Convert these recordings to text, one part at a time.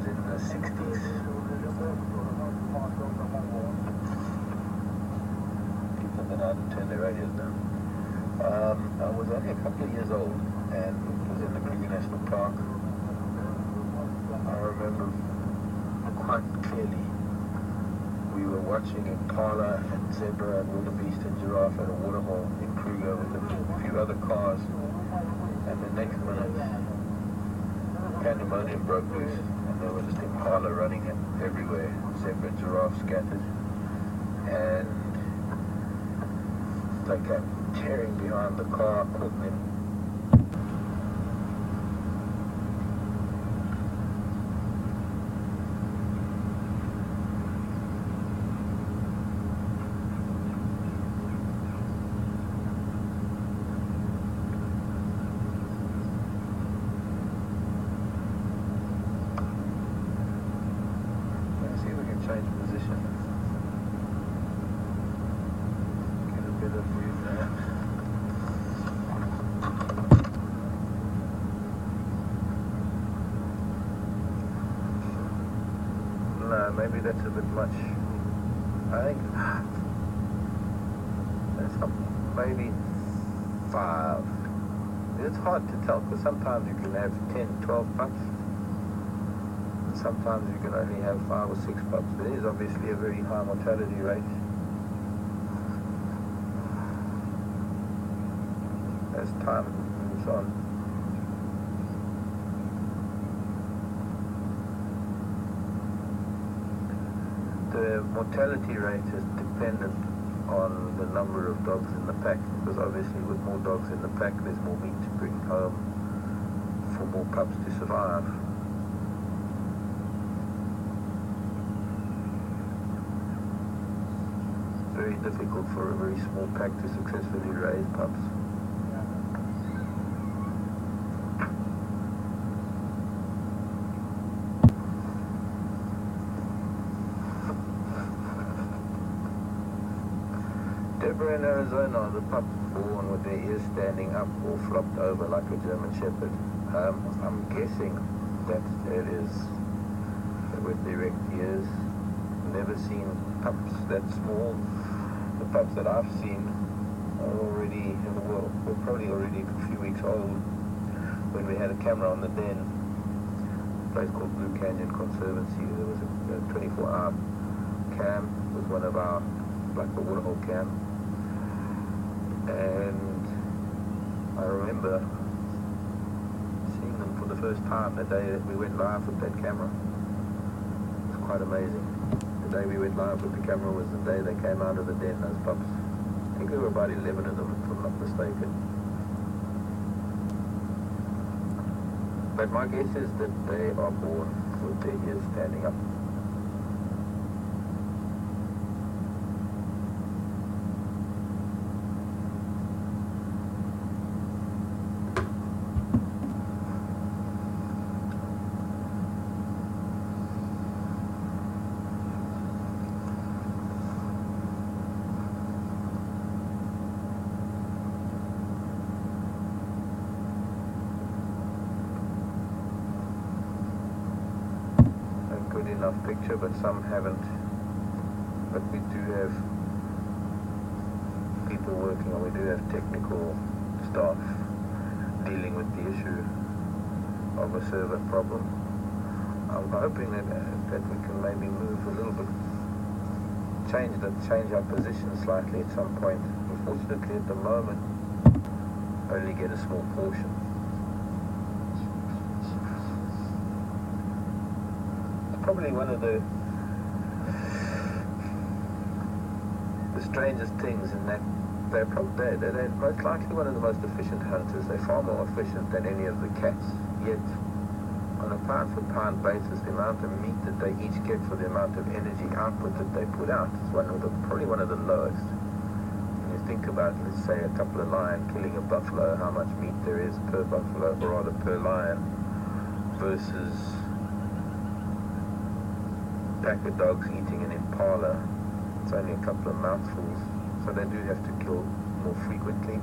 was in the 60s. People that hadn't turned their radios down. I was only a couple of years old, and it was in the Kruger National Park. I remember quite clearly we were watching impala and zebra and wildebeest and giraffe at a waterhole in Kruger with a few other cars, and the next minute pandemonium broke loose and there was just impala running everywhere, zebra, giraffe scattered, and like tearing behind the car, caught them. Change position. Get a bit of view there. No, maybe that's a bit much. I think that's maybe 5. It's hard to tell because sometimes you can have 10, 12 pups. Sometimes you can only have 5 or 6 pups. It is obviously a very high mortality rate. As time moves on. The mortality rate is dependent on the number of dogs in the pack, because obviously with more dogs in the pack there's more meat to bring home for more pups to survive. Very difficult for a very small pack to successfully raise pups. Deborah in Arizona, the pup born with their ears standing up or flopped over like a German Shepherd. I'm guessing that it is with erect ears. Never seen pups that small. The pups that I've seen are already, well, were probably already a few weeks old when we had a camera on the den. A place called Blue Canyon Conservancy. There was a 24-hour cam. It was one of our, like the waterhole cam. And I remember seeing them for the first time the day that we went live with that camera. It was quite amazing. The day we went live with the camera was the day they came out of the den, those pups. I think there were about 11 of them, if I'm not mistaken. But my guess is that they are born with their ears standing up. Enough picture, but some haven't. But we do have people working on, we do have technical staff dealing with the issue of a server problem. I'm hoping that we can maybe move a little bit, change our position slightly at some point. Unfortunately at the moment only get a small portion. Probably one of the strangest things in that they're most likely one of the most efficient hunters. They're far more efficient than any of the cats. Yet, on a pound-for-pound basis, the amount of meat that they each get for the amount of energy output that they put out is probably one of the lowest. When you think about, let's say, a couple of lions killing a buffalo, how much meat there is per buffalo, or rather per lion, versus pack of dogs eating an impala. It's only a couple of mouthfuls, so they do have to kill more frequently.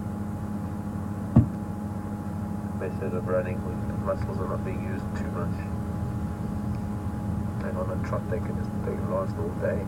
Methods of running, muscles are not being used too much. and on a trot they can last all day.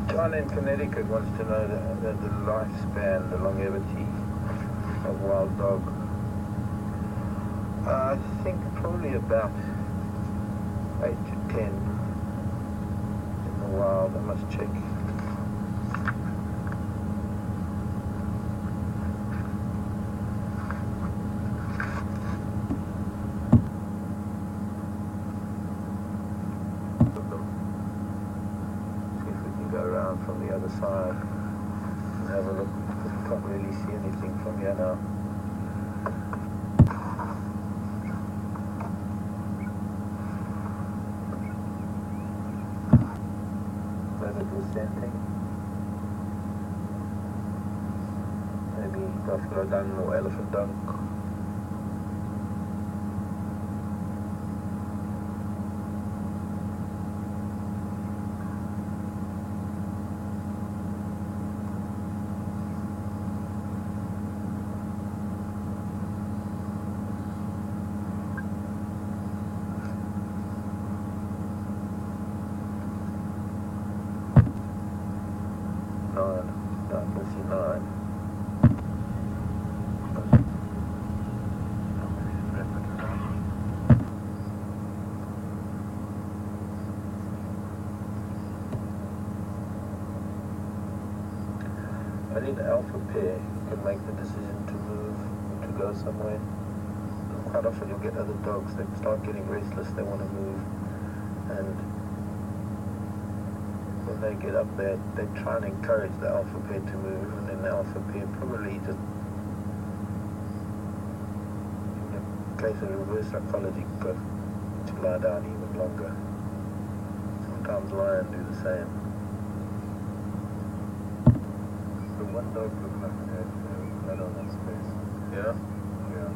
John in Connecticut wants to know the lifespan, the longevity of wild dog. I think probably about 8 to 10 in the wild. I must check. From the other side and have a look. You can't really see anything from here now. Whether it was scenting, maybe buffalo dung or elephant dung. Only the alpha pair can make the decision to move, to go somewhere. And quite often you'll get other dogs that start getting restless, they want to move, and when they get up there, they try and encourage the alpha pair to move, and then the alpha pair probably just, in the case of reverse psychology, go to lie down even longer. Sometimes lions do the same. One dog looked like it had blood on its face. Yeah? Yeah.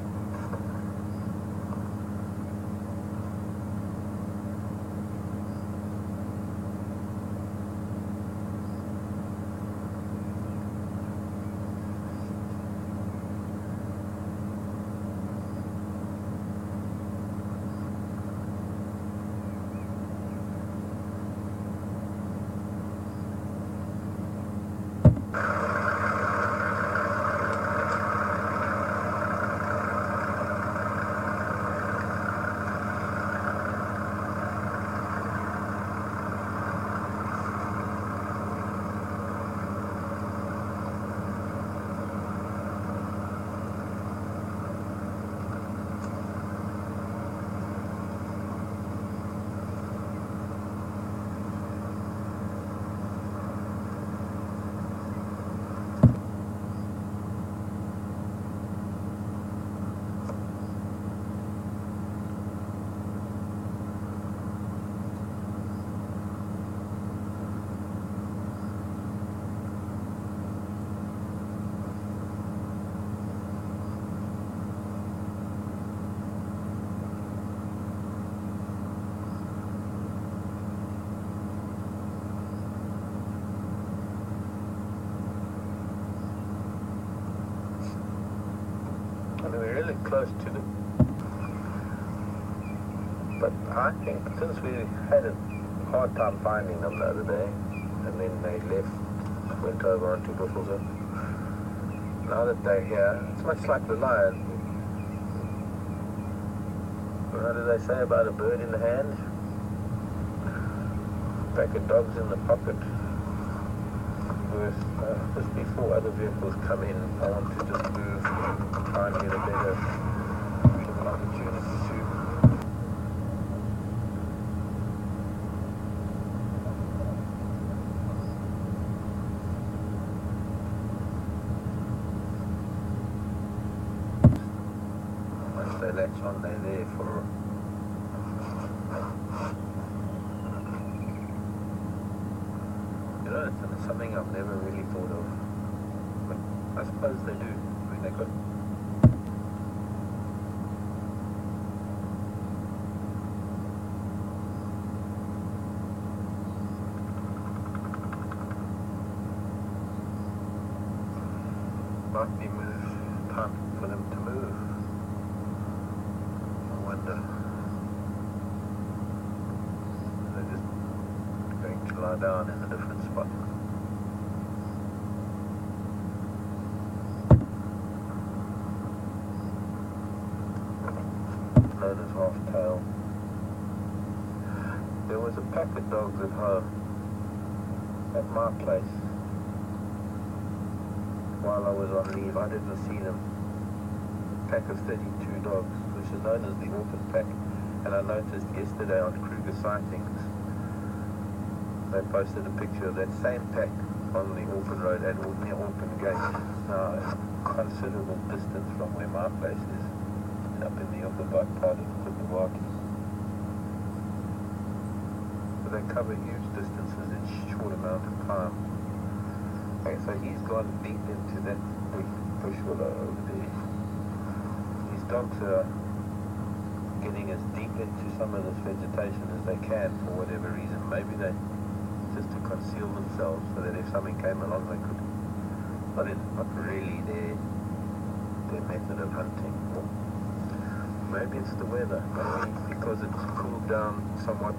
We're really close to them, but I think since we had a hard time finding them the other day, and then they left, went over onto Buffalo, now that they're here, it's much like the lion. What do they say about a bird in the hand? A pack of dogs in the pocket. Just before other vehicles come in, I want to just move, try and get a better opportunity to. Once they latch on, they're there for. You know, it's something I've never really thought of, but I suppose they do. I mean, they could. might be time for them to move. I wonder. They're just going to lie down in a different spot. Known as half-tail. There was a pack of dogs at home at my place while I was on leave. I didn't see them. A pack of 32 dogs, which is known as the orphan pack. And I noticed yesterday on Kruger Sightings, they posted a picture of that same pack on the Orphan Road and near Orphan Gate. Now, a considerable distance from where my place is, up in the Upperbike part of Kutawaki. So they cover huge distances in a short amount of time. Okay, so he's gone deep into that bush willow over there. These dogs are getting as deep into some of this vegetation as they can for whatever reason. Maybe they just to conceal themselves so that if something came along they could. But it's not really their method of hunting. Maybe it's the weather. Maybe because it's cooled down somewhat.